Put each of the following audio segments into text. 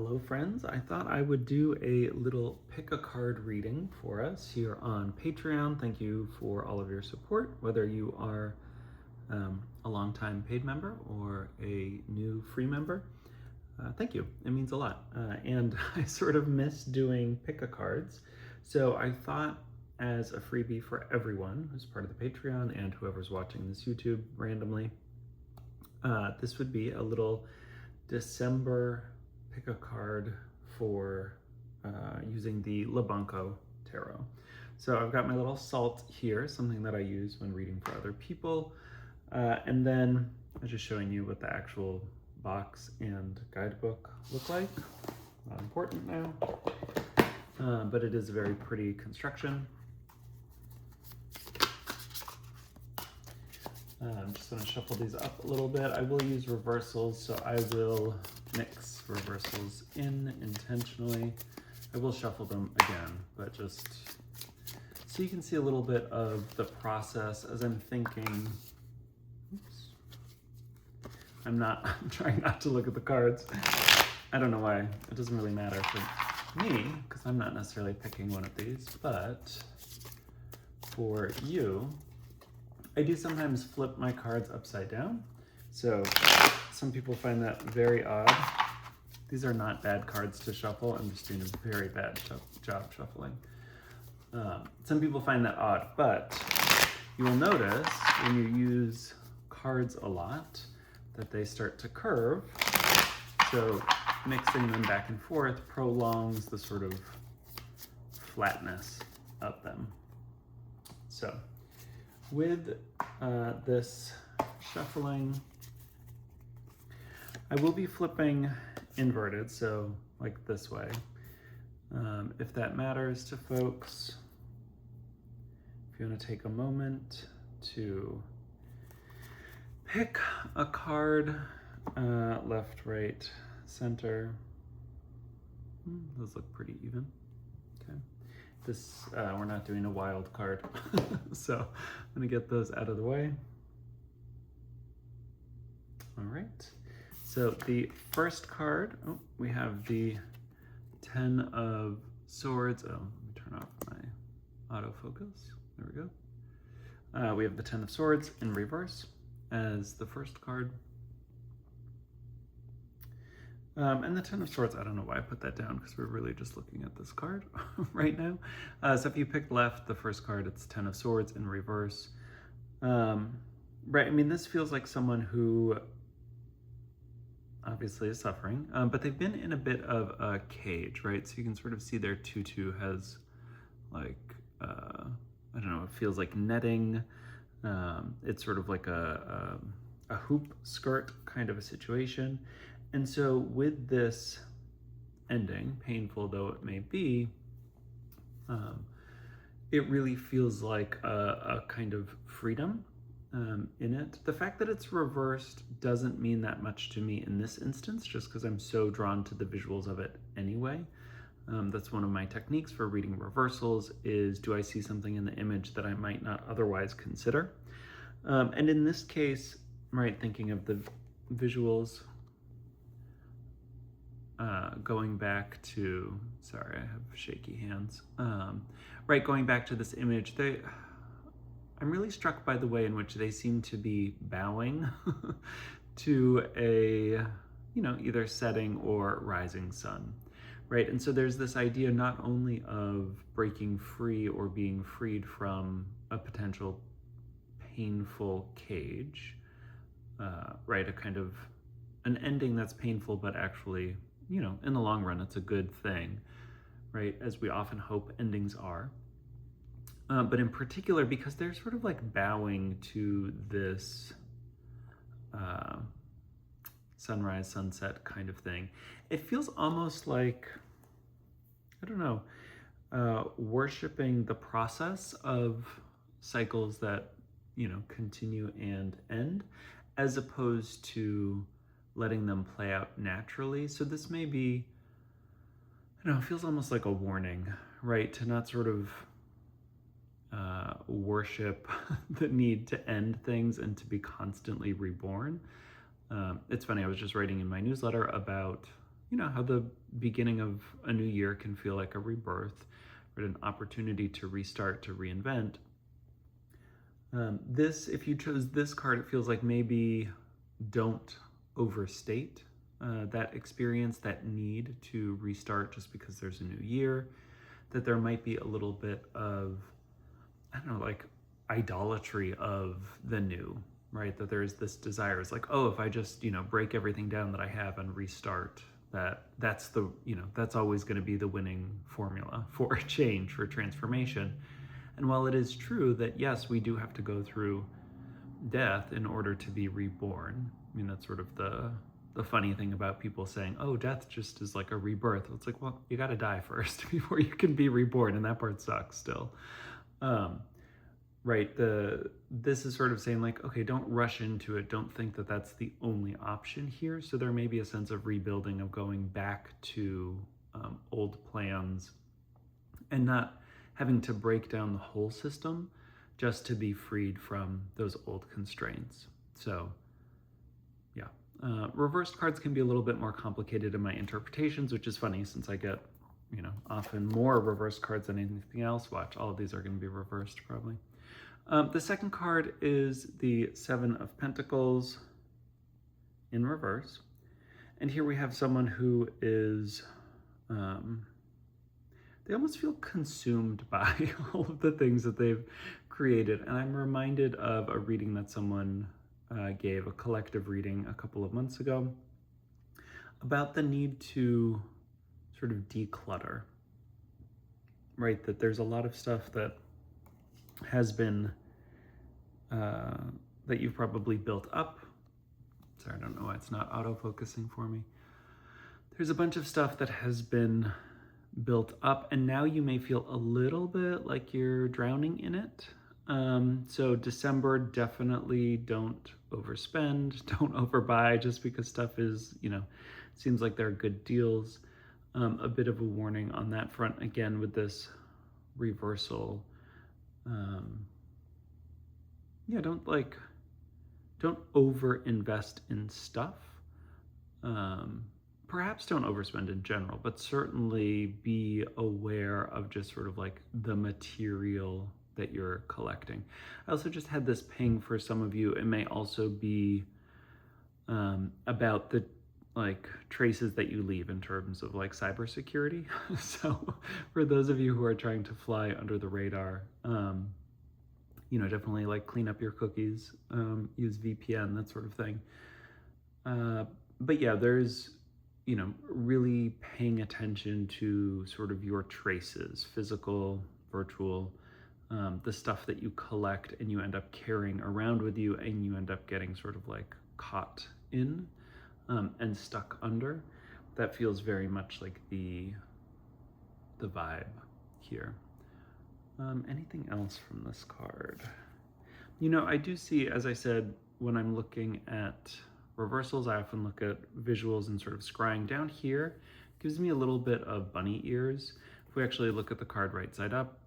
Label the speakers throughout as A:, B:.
A: Hello friends, I thought I would do a little pick a card reading for us here on Patreon. Thank you for all of your support, whether you are a longtime paid member or a new free member. Thank you, it means a lot. And I sort of miss doing pick a cards, so I thought as a freebie for everyone who's part of the Patreon and whoever's watching this YouTube randomly, this would be a little December pick a card for using the Labunco Tarot. So I've got my little salt here, something that I use when reading for other people. And then I'm just showing you what the actual box and guidebook look like. Not important now, but it is a very pretty construction. I'm just going to shuffle these up a little bit. I will use reversals, so I will mix reversals in intentionally. I will shuffle them again, but just so you can see a little bit of the process as I'm thinking. Oops. I'm trying not to look at the cards. I don't know why. It doesn't really matter for me, because I'm not necessarily picking one of these, but for you, I do sometimes flip my cards upside down. So some people find that very odd. These are not bad cards to shuffle. I'm just doing a very bad job shuffling. Some people find that odd, but you will notice when you use cards a lot that they start to curve. So mixing them back and forth prolongs the sort of flatness of them. So with this shuffling, I will be flipping inverted, so like this way. If that matters to folks, if you want to take a moment to pick a card, left, right, center. Those look pretty even. Okay. This, we're not doing a wild card, so I'm gonna get those out of the way. All right, so the first card, we have the 10 of Swords. Oh, let me turn off my autofocus. There we go. We have the 10 of Swords in reverse as the first card. And the 10 of Swords, I don't know why I put that down because we're really just looking at this card right now. So if you pick left, the first card, it's 10 of Swords in reverse. Right, I mean, this feels like someone who obviously is suffering, but they've been in a bit of a cage, right? So you can sort of see their tutu has like, I don't know, it feels like netting. It's sort of like a hoop skirt kind of a situation. And so with this ending, painful though it may be, it really feels like a kind of freedom in it. The fact that it's reversed doesn't mean that much to me in this instance, just because I'm so drawn to the visuals of it anyway. That's one of my techniques for reading reversals is, do I see something in the image that I might not otherwise consider? And in this case, right, thinking of the visuals, going back to, sorry, I have shaky hands. Right, going back to this image, I'm really struck by the way in which they seem to be bowing to a, either setting or rising sun, right? And so there's this idea not only of breaking free or being freed from a potential painful cage, right? A kind of an ending that's painful, but actually, in the long run, it's a good thing, right? As we often hope endings are. But in particular, because they're sort of like bowing to this sunrise, sunset kind of thing. It feels almost like, I don't know, worshiping the process of cycles that, continue and end, as opposed to letting them play out naturally. So this may be, it feels almost like a warning, right? To not sort of worship the need to end things and to be constantly reborn. It's funny, I was just writing in my newsletter about you know, how the beginning of a new year can feel like a rebirth, or an opportunity to restart, to reinvent. If you chose this card, it feels like maybe don't overstate that experience, that need to restart just because there's a new year, that there might be a little bit of, I don't know, like idolatry of the new, right? That there's this desire, it's like, oh, if I just, you know, break everything down that I have and restart, that's the, you know, that's always going to be the winning formula for a change, for transformation. And while it is true that yes, we do have to go through death in order to be reborn, I mean, that's sort of the funny thing about people saying, oh, death just is like a rebirth. It's like, well, you got to die first before you can be reborn, and that part sucks still. Right, this is sort of saying like, okay, don't rush into it. Don't think that that's the only option here. So there may be a sense of rebuilding, of going back to old plans and not having to break down the whole system just to be freed from those old constraints. So yeah, reversed cards can be a little bit more complicated in my interpretations, which is funny since I get, you know, often more reversed cards than anything else. Watch, all of these are going to be reversed probably. The second card is the Seven of Pentacles in reverse. And here we have someone who is, they almost feel consumed by all of the things that they've created. And I'm reminded of a reading that someone gave, a collective reading a couple of months ago, about the need to sort of declutter, right? That there's a lot of stuff that has been, that you've probably built up. Sorry, I don't know why it's not auto-focusing for me. There's a bunch of stuff that has been built up, and now you may feel a little bit like you're drowning in it. So December, definitely don't overspend, don't overbuy just because stuff is, you know, seems like there are good deals. A bit of a warning on that front, again, with this reversal. Yeah, don't over invest in stuff. Perhaps don't overspend in general, but certainly be aware of just sort of like the material that you're collecting. I also just had this ping for some of you. It may also be about the like traces that you leave in terms of like cybersecurity. So for those of you who are trying to fly under the radar, you know, definitely like clean up your cookies, use VPN, that sort of thing. But yeah, there's, you know, really paying attention to sort of your traces, physical, virtual, the stuff that you collect and you end up carrying around with you and you end up getting sort of like caught in and stuck under. That feels very much like the vibe here. Anything else from this card? You know, I do see, as I said, when I'm looking at reversals, I often look at visuals and sort of scrying. Down here gives me a little bit of bunny ears. If we actually look at the card right side up,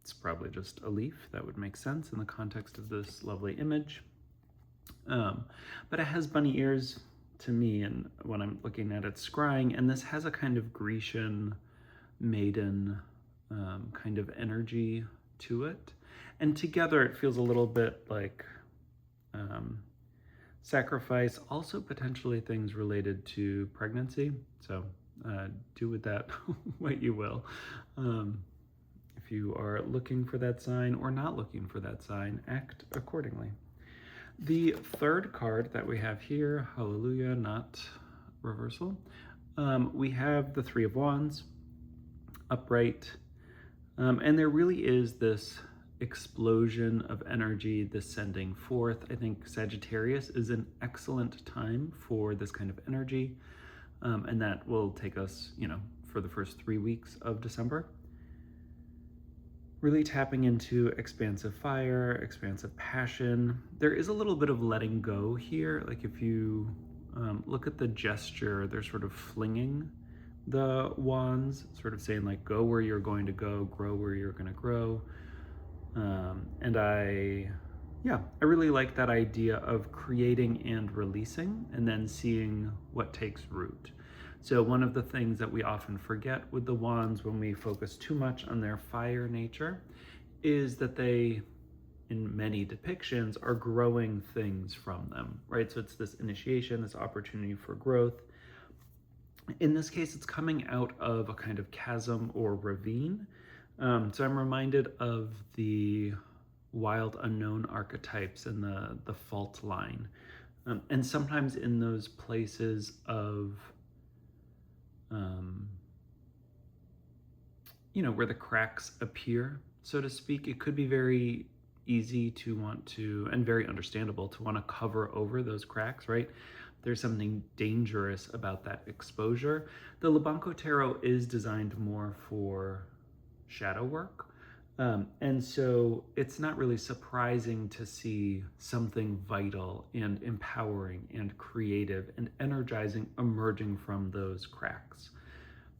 A: it's probably just a leaf. That would make sense in the context of this lovely image. But it has bunny ears to me, and when I'm looking at it scrying, and this has a kind of Grecian maiden kind of energy to it. And together it feels a little bit like sacrifice, also potentially things related to pregnancy. So do with that what you will. If you are looking for that sign or not looking for that sign, act accordingly. The third card that we have here, hallelujah, not reversal, we have the Three of Wands, upright, and there really is this explosion of energy, this sending forth. I think Sagittarius is an excellent time for this kind of energy, and that will take us, you know, for the first 3 weeks of December. Really tapping into expansive fire, expansive passion. There is a little bit of letting go here. Like if you look at the gesture, they're sort of flinging the wands, sort of saying like, go where you're going to go, grow where you're going to grow. And I really like that idea of creating and releasing and then seeing what takes root. So one of the things that we often forget with the wands when we focus too much on their fire nature is that they, in many depictions, are growing things from them, right? So it's this initiation, this opportunity for growth. In this case, it's coming out of a kind of chasm or ravine. So I'm reminded of the wild unknown archetypes and the fault line. And sometimes in those places of, where the cracks appear, so to speak, it could be very easy to want to, and very understandable, to want to cover over those cracks, right? There's something dangerous about that exposure. The Lubanco Tarot is designed more for shadow work. And so it's not really surprising to see something vital and empowering and creative and energizing emerging from those cracks.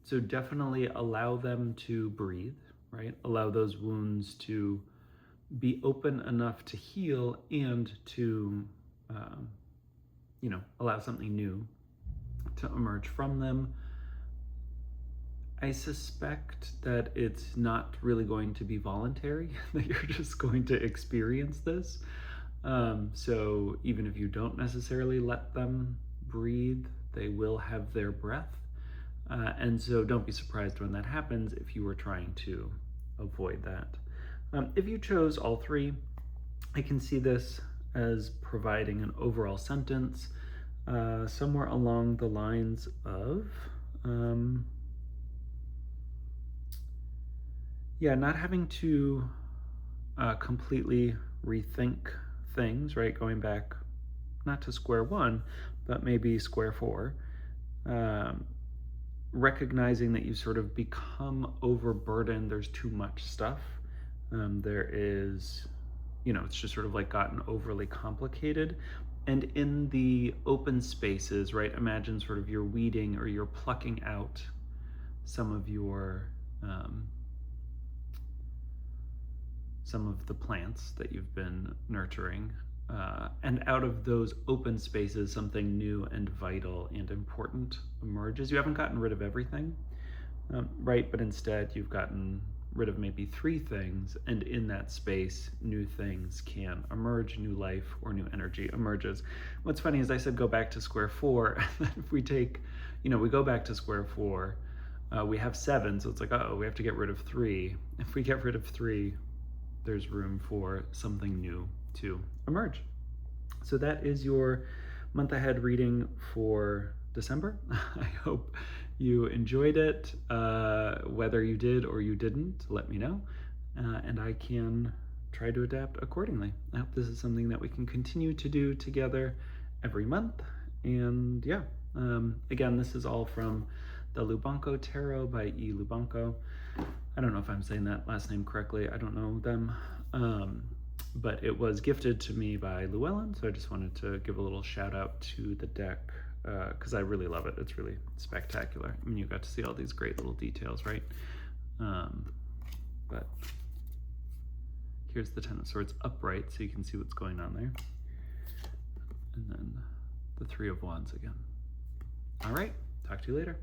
A: So definitely allow them to breathe, right? Allow those wounds to be open enough to heal and to, allow something new to emerge from them. I suspect that it's not really going to be voluntary, that you're just going to experience this. So even if you don't necessarily let them breathe, they will have their breath. And so don't be surprised when that happens if you were trying to avoid that. If you chose all three, I can see this as providing an overall sentence somewhere along the lines of, not having to completely rethink things, right? Going back, not to square one, but maybe square four. Recognizing that you sort of become overburdened, there's too much stuff. There is, it's just sort of like gotten overly complicated. And in the open spaces, right, imagine sort of you're weeding or you're plucking out some of your, some of the plants that you've been nurturing. And out of those open spaces, something new and vital and important emerges. You haven't gotten rid of everything, right? But instead, you've gotten rid of maybe three things, and in that space, new things can emerge, new life or new energy emerges. What's funny is I said go back to square four, and then if we take, we go back to square four, we have 7, so it's like, uh-oh, we have to get rid of 3. If we get rid of 3, there's room for something new to emerge. So that is your month ahead reading for December. I hope you enjoyed it. Whether you did or you didn't, let me know, and I can try to adapt accordingly. I hope this is something that we can continue to do together every month. And again, this is all from the Lubanco Tarot by E. Lubanco. I don't know if I'm saying that last name correctly. I don't know them. But it was gifted to me by Llewellyn, so I just wanted to give a little shout out to the deck because I really love it. It's really spectacular. I mean, you got to see all these great little details, right? But here's the Ten of Swords upright, so you can see what's going on there. And then the Three of Wands again. All right, talk to you later.